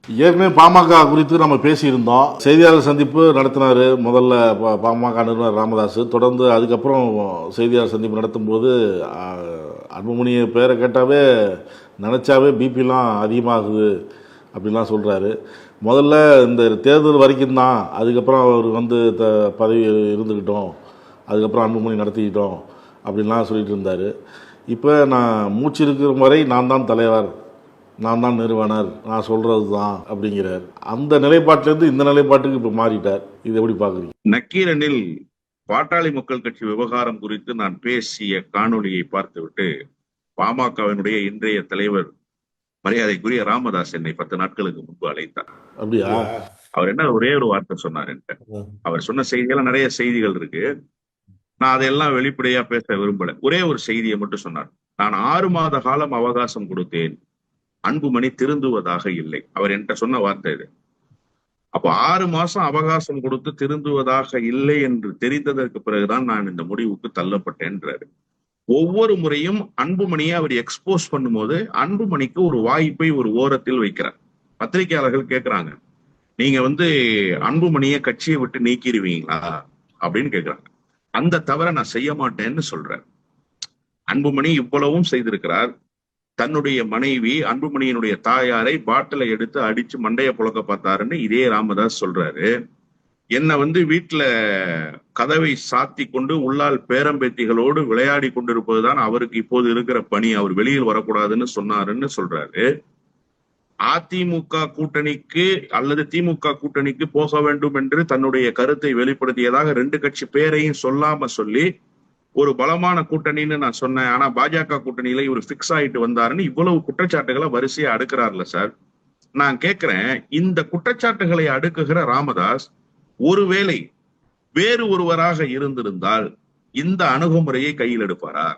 ஏற்கனவே பாமக குறித்து நம்ம பேசியிருந்தோம். செய்தியாளர் சந்திப்பு நடத்தினாரு முதல்ல பாமக நிறுவனர் ராமதாஸ். தொடர்ந்து அதுக்கப்புறம் செய்தியாளர் சந்திப்பு நடத்தும் போது அன்புமணியை பேரை கேட்டாவே நினச்சாவே பிபிலாம் அதிகமாகுது அப்படின்லாம் சொல்கிறாரு. முதல்ல இந்த தேர்தல் வரைக்கும் தான், அதுக்கப்புறம் அவர் வந்து பதவி இருந்துக்கிட்டோம், அதுக்கப்புறம் அன்புமணி நடத்திக்கிட்டோம் அப்படின்லாம் சொல்லிட்டு இருந்தார். இப்போ நான் மூச்சு இருக்கிற வரை நான் தான் தலைவர், நான் தான் நிறுவனர், நான் சொல்றது தான் அப்படிங்கிறார். அந்த நிலைப்பாட்டிலேருந்து இந்த நிலைப்பாட்டுக்கு இப்போ மாறிட்டார். இது எப்படி பார்க்குறீங்க? நக்கீரனில் பாட்டாளி மக்கள் கட்சி விவகாரம் குறித்து நான் பேசிய காணொலியை பார்த்துவிட்டு பாமகவினுடைய இன்றைய தலைவர் மரியாதைக்குரிய ராமதாஸ் என்னை 10 நாட்களுக்கு முன்பு அழைத்தார். அப்படியா? அவர் என்ன ஒரே ஒரு வார்த்தை சொன்னார் என்கிட்ட. அவர் சொன்ன செய்தியெல்லாம் நிறைய செய்திகள் இருக்கு, நான் அதையெல்லாம் வெளிப்படையா பேச விரும்பல. ஒரே ஒரு செய்தியை மட்டும் சொன்னார். நான் 6 மாத காலம் அவகாசம் கொடுத்தேன், அன்புமணி திருந்துவதாக இல்லை. அவர் என்கிட்ட சொன்ன வார்த்தை இது. அப்போ 6 மாசம் அவகாசம் கொடுத்து திருந்துவதாக இல்லை என்று தெரிந்ததற்கு பிறகுதான் நான் இந்த முடிவுக்கு தள்ளப்பட்டேன்றாரு. ஒவ்வொரு முறையும் அன்புமணியை அவர் எக்ஸ்போஸ் பண்ணும்போது அன்புமணிக்கு ஒரு வாய்ப்பை ஒரு ஓரத்தில் வைக்கிறார். பத்திரிகையாளர்கள் கேட்கிறாங்க, நீங்க அன்புமணியை கட்சியை விட்டு நீக்கிடுவீங்களா அப்படின்னு கேட்கிறாங்க. அந்த தவிர நான் செய்ய மாட்டேன்னு சொல்றேன். அன்புமணி இவ்வளவும் செய்திருக்கிறார். தன்னுடைய மனைவி அன்புமணியினுடைய தாயாரை பாட்டிலை எடுத்து அடிச்சு மண்டைய புழக்க பார்த்தாருன்னு இதே ராமதாஸ் சொல்றாரு. என்ன வீட்டுல கதவை சாத்தி கொண்டு உள்ளால் பேரம்பேத்திகளோடு விளையாடி கொண்டிருப்பதுதான் அவருக்கு இப்போது இருக்கிற பணி, அவர் வெளியில் வரக்கூடாதுன்னு சொன்னாருன்னு சொல்றாரு. அதிமுக கூட்டணிக்கு அல்லது திமுக கூட்டணிக்கு போக வேண்டும் என்று தன்னுடைய கருத்தை வெளிப்படுத்தியதாக 2 கட்சி பேரையும் சொல்லாம சொல்லி ஒரு பலமான கூட்டணின்னு நான் சொன்னேன், ஆனா பாஜக கூட்டணியில இவர் பிக்ஸ் ஆயிட்டு வந்தாருன்னு இவ்வளவு குற்றச்சாட்டுகளை வரிசையா அடுக்கிறார்ல சார். நான் கேட்கிறேன், இந்த குற்றச்சாட்டுகளை அடுக்குகிற ராமதாஸ் ஒருவேளை வேறு ஒருவராக இருந்திருந்தால் இந்த அணுகுமுறையை கையில் எடுப்பாரா?